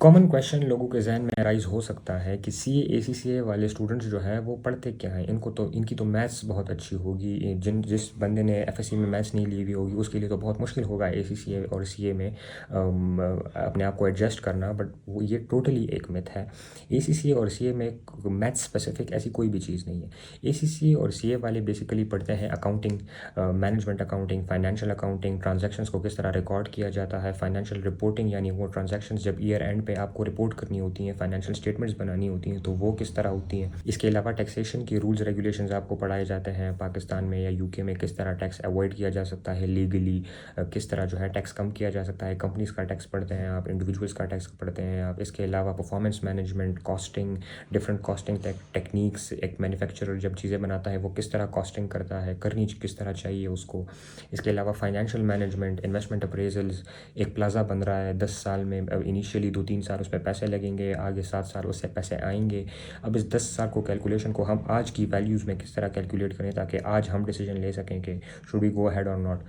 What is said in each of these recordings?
Common question लोगों के जहन में राइज हो सकता है कि सी ए सी सी ए वाले स्टूडेंट्स जो हैं वो पढ़ते क्या हैं। इनकी तो मैथ्स बहुत अच्छी होगी। जिस बंदे ने एफ एस सी में मैथ्स नहीं ली हुई होगी उसके लिए तो बहुत मुश्किल होगा ए सी सी ए और सी ए में अपने आप को एडजस्ट करना। बट वो ये टोटली एक मिथ है। ए सी सी ए और सी ए में मैथ्स स्पेसिफिक ऐसी कोई भी चीज़ नहीं है। ए सी सी ए और सी ए वाले बेसिकली पढ़ते हैं accounting, management accounting, financial accounting, transactions को किस तरह रिकॉर्ड किया जाता है, फाइनेंशियल रिपोर्टिंग यानी वो ट्रांजैक्शंस जब ईयर एंड पे आपको रिपोर्ट करनी होती हैं, फाइनेंशियल स्टेटमेंट्स बनानी होती हैं तो वो किस तरह होती हैं। इसके अलावा टैक्सेशन की रूल्स रेगुलेशंस आपको पढ़ाए जाते हैं। पाकिस्तान में या यूके में किस तरह टैक्स अवॉइड किया जा सकता है लीगली, किस तरह जो है टैक्स कम किया जा सकता है। कंपनीज का टैक्स पढ़ते हैं आप, इंडिविजुअल्स का टैक्स पढ़ते हैं आप। इसके अलावा performance management, costing, different costing techniques, एक मैन्युफैक्चरर जब चीज़ें बनाता है वो किस तरह कॉस्टिंग करता है, करनी किस तरह चाहिए उसको। इसके अलावा फाइनेंशियल मैनेजमेंट, इन्वेस्टमेंट अप्रेजल्स। एक प्लाज़ा बन रहा है 10 साल में, अब इनिशियली 2-3 साल उस पर पैसे लगेंगे, आगे 7 साल उससे पैसे आएंगे। अब इस 10 साल को कैलकुलेशन को हम आज की वैल्यूज़ में किस तरह कैलकुलेट करें ताकि आज हम डिसीजन ले सकें कि शुड वी गो अहेड और नॉट।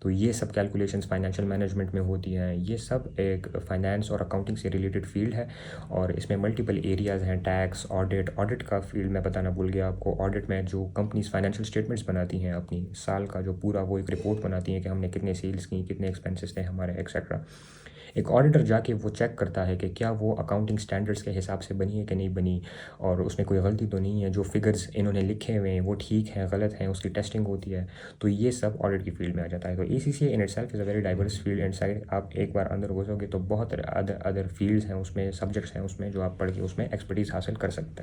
तो ये सब कैलकुलेशंस फाइनेंशियल मैनेजमेंट में होती हैं। ये सब एक फाइनेंस और अकाउंटिंग से रिलेटेड फील्ड है और इसमें मल्टीपल एरियाज़ हैं। टैक्स, ऑडिट का फील्ड मैं बताना भूल गया आपको। ऑडिट में जो कंपनीज फाइनेंशियल स्टेटमेंट्स बनाती हैं अपनी साल का जो पूरा वो एक रिपोर्ट बनाती हैं कि हमने कितने सेल्स की, कितने एक्सपेंसेस थे हमारे, एक्सेट्रा। एक ऑडिटर जाके वो चेक करता है कि क्या वो अकाउंटिंग स्टैंडर्ड्स के हिसाब से बनी है कि नहीं बनी और उसमें कोई गलती तो नहीं है, जो फिगर्स इन्होंने लिखे हुए हैं वो ठीक हैं गलत हैं, उसकी टेस्टिंग होती है। तो ये सब ऑडिट की फील्ड में आ जाता है। तो A C C in itself is a very diverse field and side. आप एक बार अंदर घुसोगे तो बहुत अदर अदर फील्ड्स हैं उसमें, सब्जेक्ट्स हैं उसमें जो आप पढ़ के उसमें एक्सपर्टीज़ हासिल कर सकते हैं।